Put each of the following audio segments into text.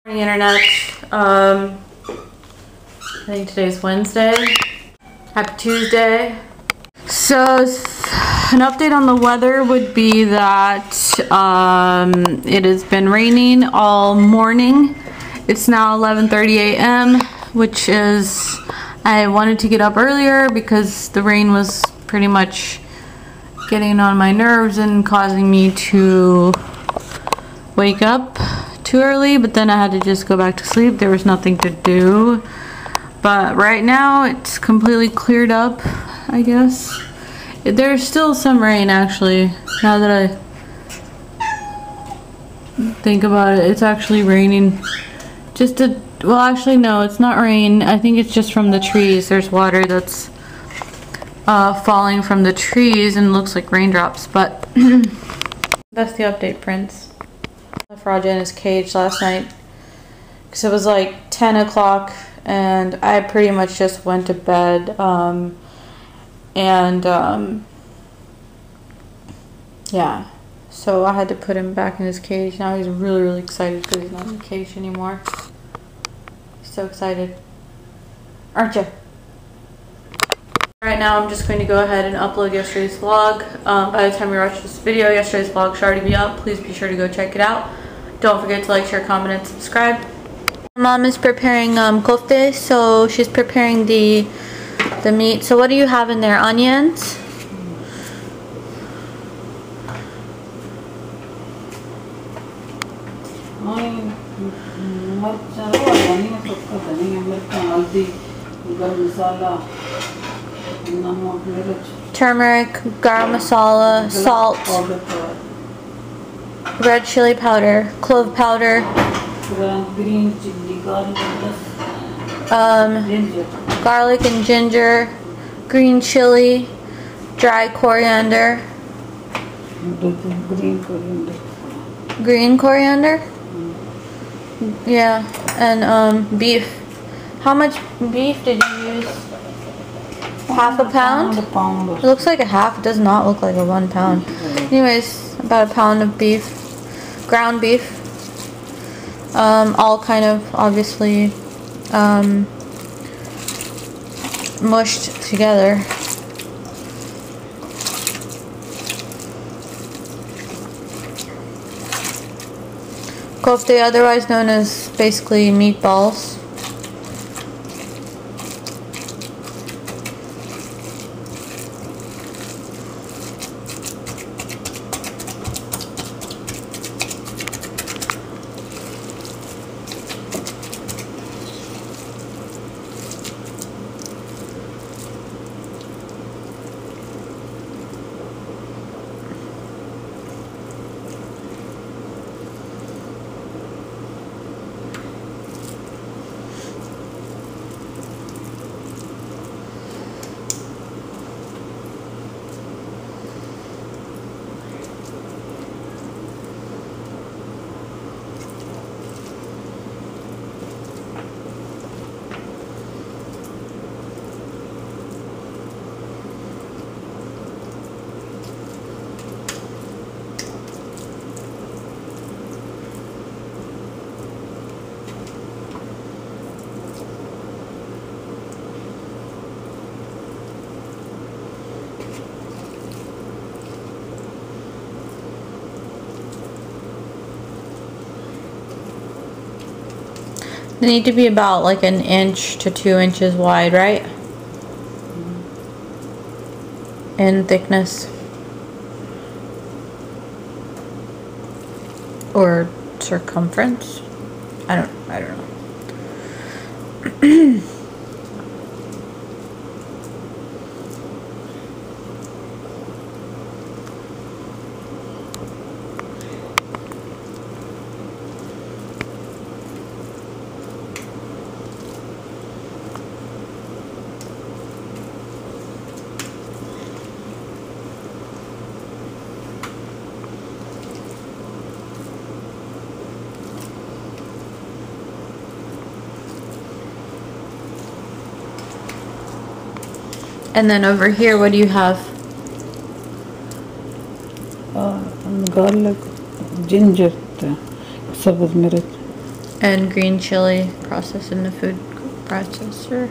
Morning, internet. I think today's Wednesday. Happy Tuesday. So an update on the weather would be that it has been raining all morning. It's now 11:30 a.m. which is, I wanted to get up earlier because the rain was pretty much getting on my nerves and causing me to wake up too early, but then I had to just go back to sleep. There was nothing to do. But right now it's completely cleared up, I guess. There's still some rain actually. Now that I think about it, it's actually raining. Well, actually no, it's not rain. I think it's just from the trees. There's water that's falling from the trees and looks like raindrops, but that's the update, Prince. Left Raja in his cage last night because it was like 10 o'clock and I pretty much just went to bed yeah, so I had to put him back in his cage. Now he's really excited because he's not in the cage anymore. He's so excited, aren't you? Right now I'm just going to go ahead and upload yesterday's vlog. By the time you watch this video, yesterday's vlog should already be up. Please be sure to go check it out. Don't forget to like, share, comment, and subscribe. Mom is preparing kofte, so she's preparing the meat. So what do you have in there? Onions? Turmeric, garam masala, salt, red chili powder, clove powder, green chili, garlic and ginger, green chili, dry coriander, green coriander, yeah, and beef. How much beef did you use? Half a pound? It looks like a half. It does not look like a 1 pound. Anyways, about a pound of beef, ground beef, all kind of obviously mushed together. Kofte, otherwise known as basically meatballs. They need to be about like 1 inch to 2 inches wide, right? In thickness. Or circumference. I don't know. And then over here, what do you have? garlic, ginger, sabuz mirat. and green chili processed in the food processor.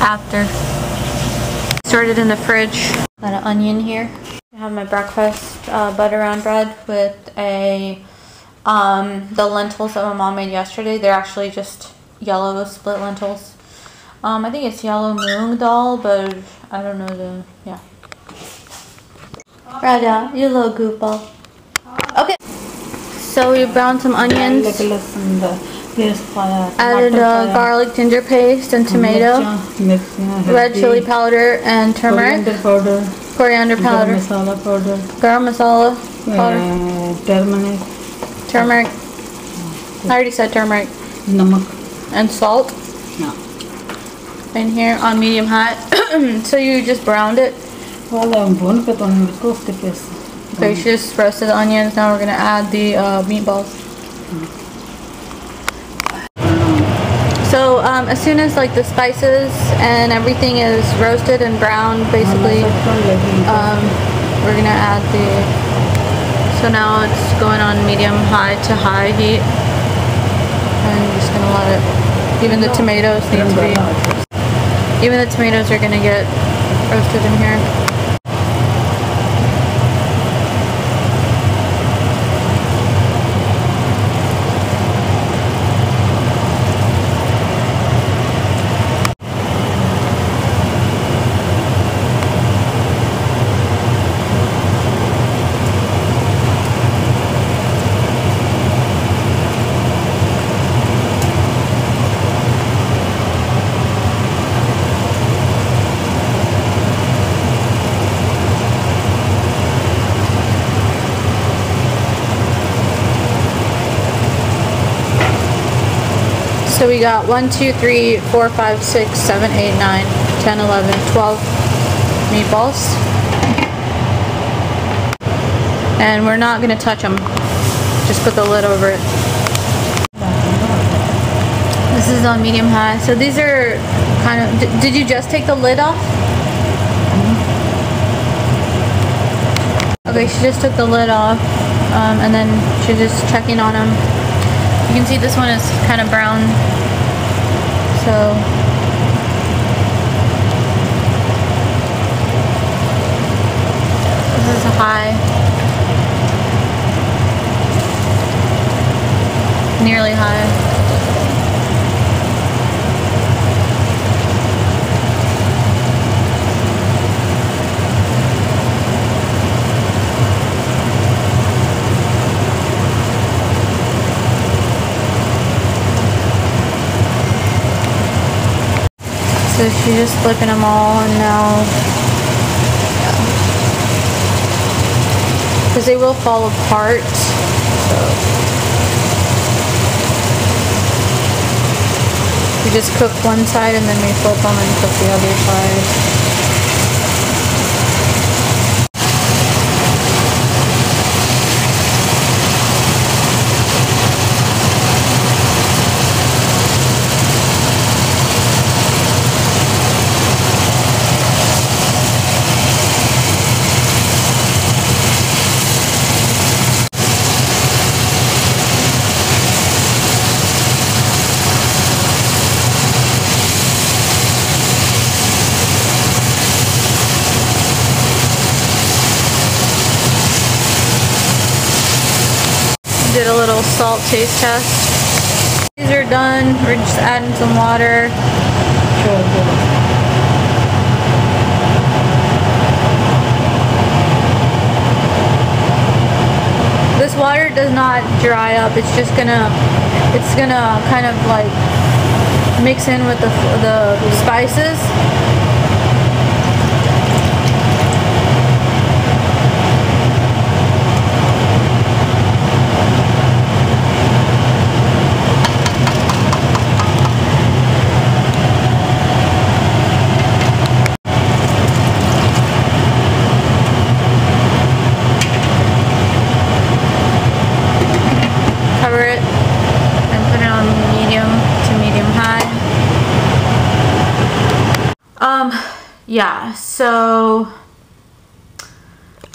After stored it in the fridge. Got an onion here. I have my breakfast butter round bread with a the lentils that my mom made yesterday. They're actually just yellow split lentils. I think it's yellow moong dal, but I don't know yeah. Raja, you little goofball. Okay. So we browned some onions. Added garlic ginger paste and tomato, red chili powder and turmeric, coriander powder, garam masala powder, turmeric. I already said turmeric. And salt. In here on medium high. So you just browned it. Okay, she just roasted the onions. Now we're gonna add the meatballs. So as soon as like the spices and everything is roasted and browned, basically, we're gonna add the. So now it's going on medium high to high heat, and I'm just gonna let it. Even the tomatoes need to be. Even the tomatoes are gonna get roasted in here. So we got 1, 2, 3, 4, 5, 6, 7, 8, 9, 10, 11, 12 meatballs. And we're not going to touch them. Just put the lid over it. This is on medium high. So these are kind of... Did you just take the lid off? Okay, she just took the lid off. And then she's just checking on them. You can see this one is kind of brown, so this is a high, nearly high. So she's just flipping them all, and now, because they will fall apart. So we just cook one side and then we flip them and cook the other side. Did a little salt taste test. These are done. We're just adding some water. This water does not dry up. It's just gonna kind of like mix in with the spices. lower it and put it on medium to medium high. Yeah, so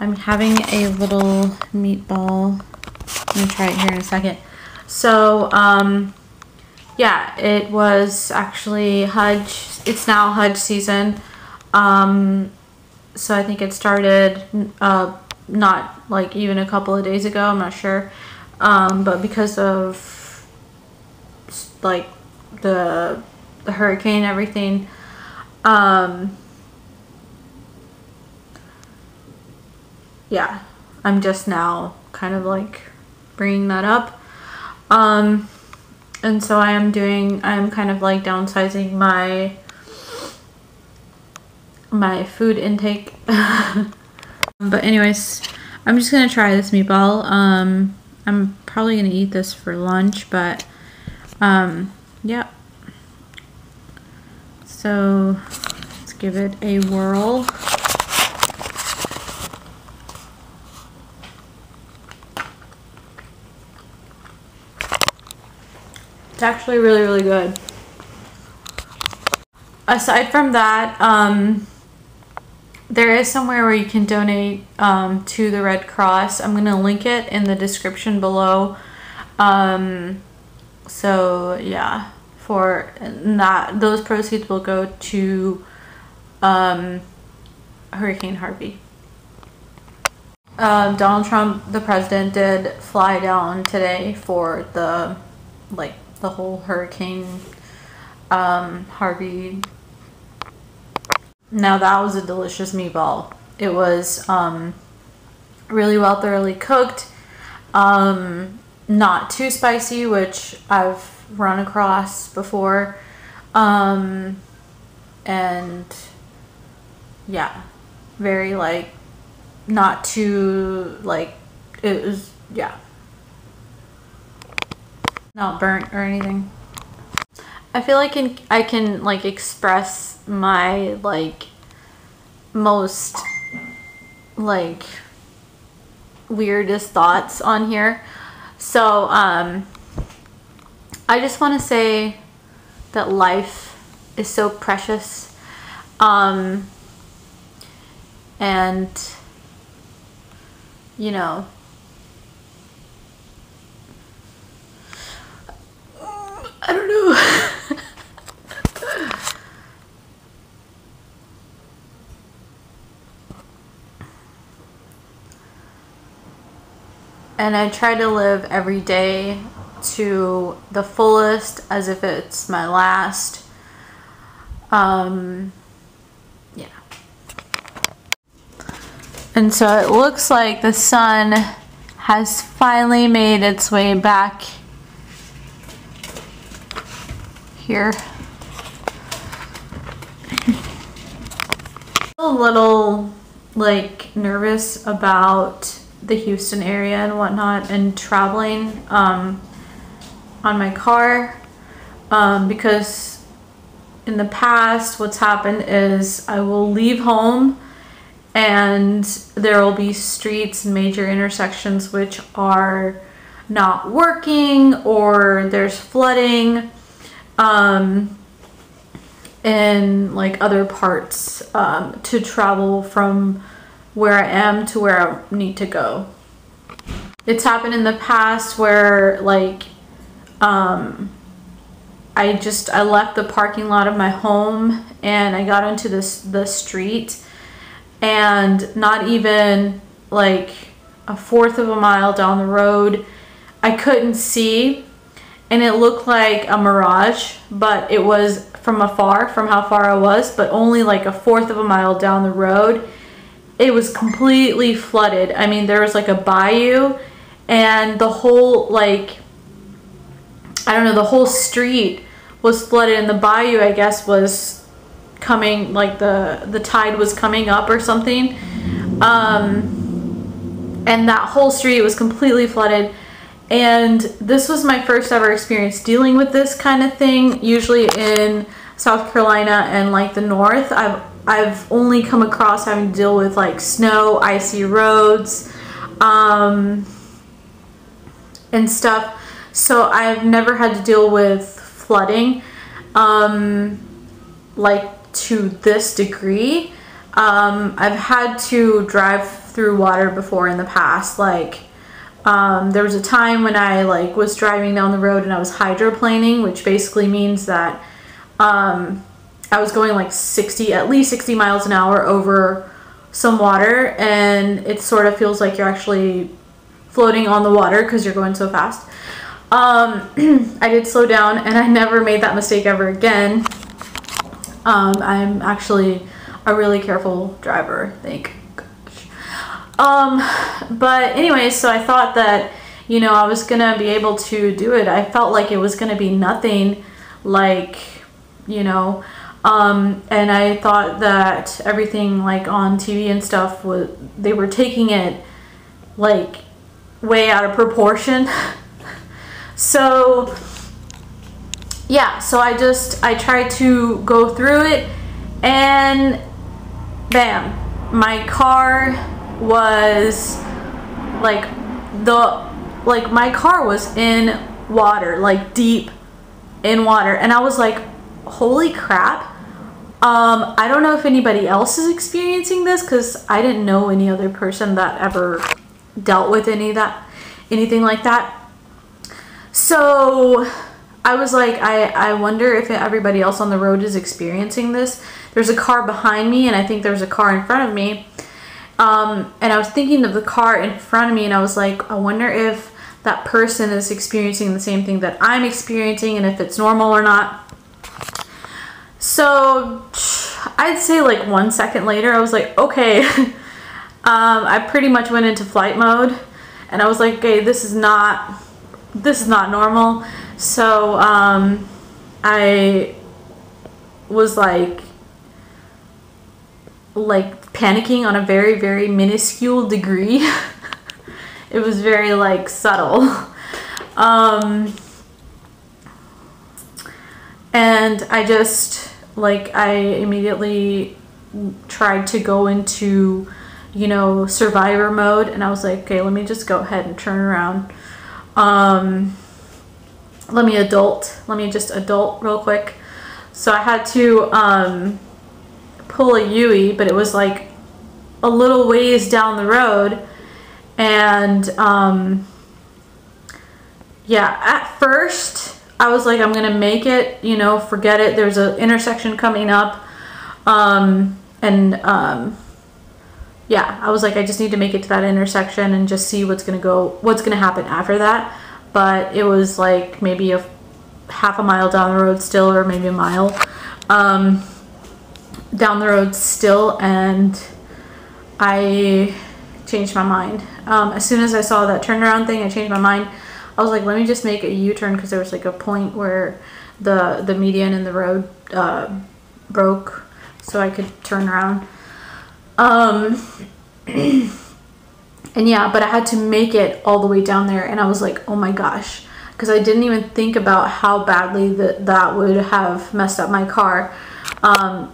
I'm having a little meatball. I'm gonna try it here in a second. So, yeah, it was actually Hajj. It's now Hajj season. So I think it started, not like even a couple of days ago, I'm not sure. But because of like the hurricane and everything, yeah, I'm just now kind of like bringing that up. And so I'm kind of like downsizing my food intake. But anyways, I'm just gonna try this meatball. I'm probably gonna eat this for lunch, but yeah. So let's give it a whirl. It's actually really, really good. Aside from that, there is somewhere where you can donate to the Red Cross. I'm going to link it in the description below. So yeah, for that, those proceeds will go to Hurricane Harvey. Donald Trump, the president, did fly down today for the whole Hurricane Harvey. Now that was a delicious meatball. It was really well thoroughly cooked, not too spicy, which I've run across before, and yeah, very like not too like, it was, yeah, not burnt or anything. I feel like I can like express my like most like weirdest thoughts on here. So I just want to say that life is so precious, and you know, I don't know. And I try to live every day to the fullest as if it's my last. Yeah. And so it looks like the sun has finally made its way back here. A little like nervous about the Houston area and whatnot and traveling on my car, because in the past what's happened is I will leave home and there will be streets and major intersections which are not working, or there's flooding in like other parts to travel from where I am to where I need to go. It's happened in the past where like I left the parking lot of my home and I got into the street, and not even like a fourth of a mile down the road I couldn't see, and it looked like a mirage, but it was from afar, from how far I was, but only like a fourth of a mile down the road it was completely flooded. I mean, there was like a bayou, and the whole like, I don't know, the whole street was flooded, and the bayou, I guess, was coming, like the tide was coming up or something, and that whole street was completely flooded. And this was my first ever experience dealing with this kind of thing. Usually in South Carolina and like the north, I've only come across having to deal with like snow, icy roads, and stuff. So I've never had to deal with flooding like to this degree. I've had to drive through water before in the past. Like there was a time when I like was driving down the road and I was hydroplaning, which basically means that I was going like at least 60 miles an hour over some water, and it sort of feels like you're actually floating on the water because you're going so fast. I did slow down and I never made that mistake ever again. I'm actually a really careful driver, thank gosh. But anyway, so I thought that, you know, I was gonna be able to do it. I felt like it was gonna be nothing, like, you know, and I thought that everything like on TV and stuff they were taking it like way out of proportion. So yeah, so I tried to go through it, and bam, my car was like my car was in water, like deep in water, and I was like, holy crap. I don't know if anybody else is experiencing this, because I didn't know any other person that ever dealt with anything like that. So I was like, I wonder if everybody else on the road is experiencing this. There's a car behind me, and I think there's a car in front of me. And I was thinking of the car in front of me, and I was like, I wonder if that person is experiencing the same thing that I'm experiencing, and if it's normal or not. So I'd say like 1 second later, I was like, okay. I pretty much went into flight mode, and I was like, okay, this is not normal. So I was like panicking on a very, very minuscule degree. It was very like subtle. And I just I immediately tried to go into, you know, survivor mode, and I was like, okay, let me just go ahead and turn around. Let me just adult real quick. So I had to pull a U-ey, but it was like a little ways down the road, and yeah, at first I was like, I'm gonna make it, you know, forget it. There's an intersection coming up, yeah, I was like, I just need to make it to that intersection and just see what's gonna happen after that. But it was like maybe a half a mile down the road still, or maybe a mile down the road still, and I changed my mind. As soon as I saw that turnaround thing, I changed my mind. I was like, let me just make a U-turn, because there was like a point where the median in the road broke, so I could turn around. And yeah, but I had to make it all the way down there, and I was like, oh my gosh, because I didn't even think about how badly that would have messed up my car. I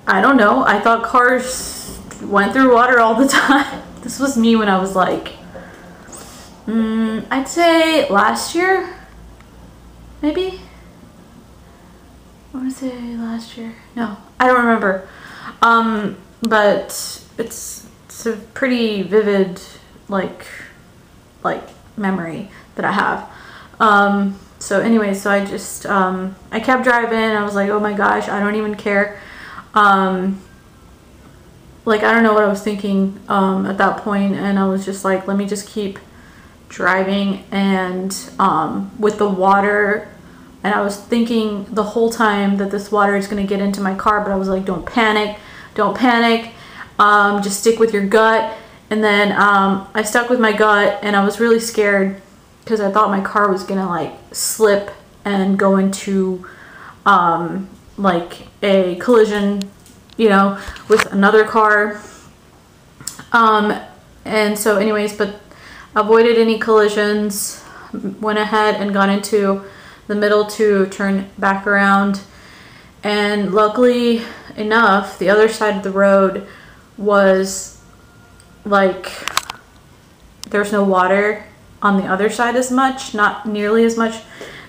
don't know, I thought cars went through water all the time. This was me when I was like, I'd say last year, maybe? I want to say last year. No, I don't remember. But it's a pretty vivid like memory that I have. So anyway, so I just I kept driving. I was like, oh my gosh, I don't even care. Like, I don't know what I was thinking at that point, and I was just like, let me just keep driving. And with the water, and I was thinking the whole time that this water is going to get into my car, but I was like, don't panic, just stick with your gut. And then I stuck with my gut, and I was really scared because I thought my car was gonna like slip and go into like a collision, you know, with another car. And so anyways, but avoided any collisions, went ahead and got into the middle to turn back around. And luckily enough, the other side of the road was like, there's no water on the other side as much, not nearly as much.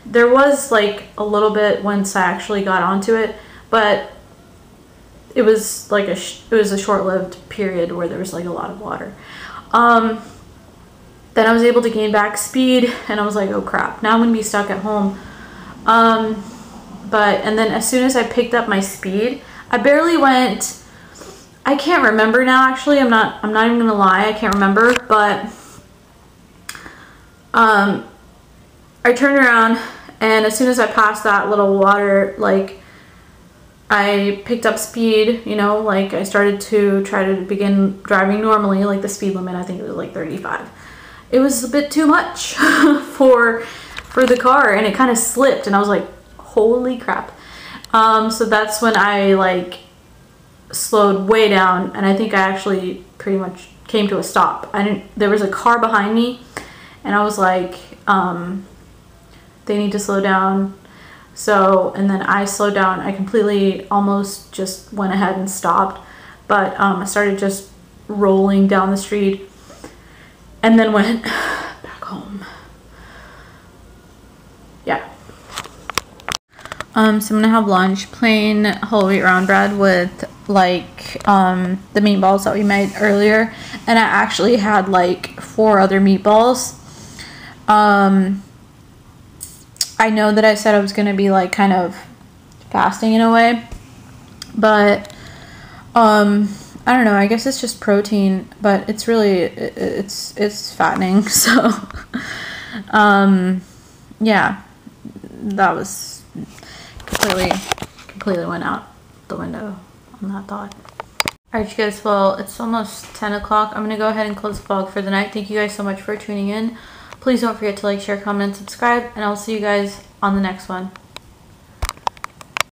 There was like a little bit once I actually got onto it, but it was like it was a short-lived period where there was like a lot of water. Then I was able to gain back speed, and I was like, oh crap, now I'm gonna be stuck at home. And then as soon as I picked up my speed, I barely went, I can't remember now actually, I'm not even gonna lie, I can't remember, but I turned around, and as soon as I passed that little water, like, I picked up speed, you know, like I started to try to begin driving normally, like the speed limit, I think it was like 35. It was a bit too much for the car, and it kind of slipped, and I was like, holy crap. So that's when I like slowed way down, and I think I actually pretty much came to a stop. There was a car behind me, and I was like, they need to slow down. So, and then I slowed down. I completely almost just went ahead and stopped, but I started just rolling down the street and then went back home. Yeah. So I'm gonna have lunch, plain whole wheat round bread with like the meatballs that we made earlier, and I actually had like 4 other meatballs. I know that I said I was gonna be like kind of fasting in a way, but I don't know, I guess it's just protein, but it's really it's fattening. So yeah, that was completely went out the window on that thought. Alright you guys, well, it's almost 10 o'clock. I'm gonna go ahead and close the vlog for the night. Thank you guys so much for tuning in. Please don't forget to like, share, comment, subscribe, and I'll see you guys on the next one.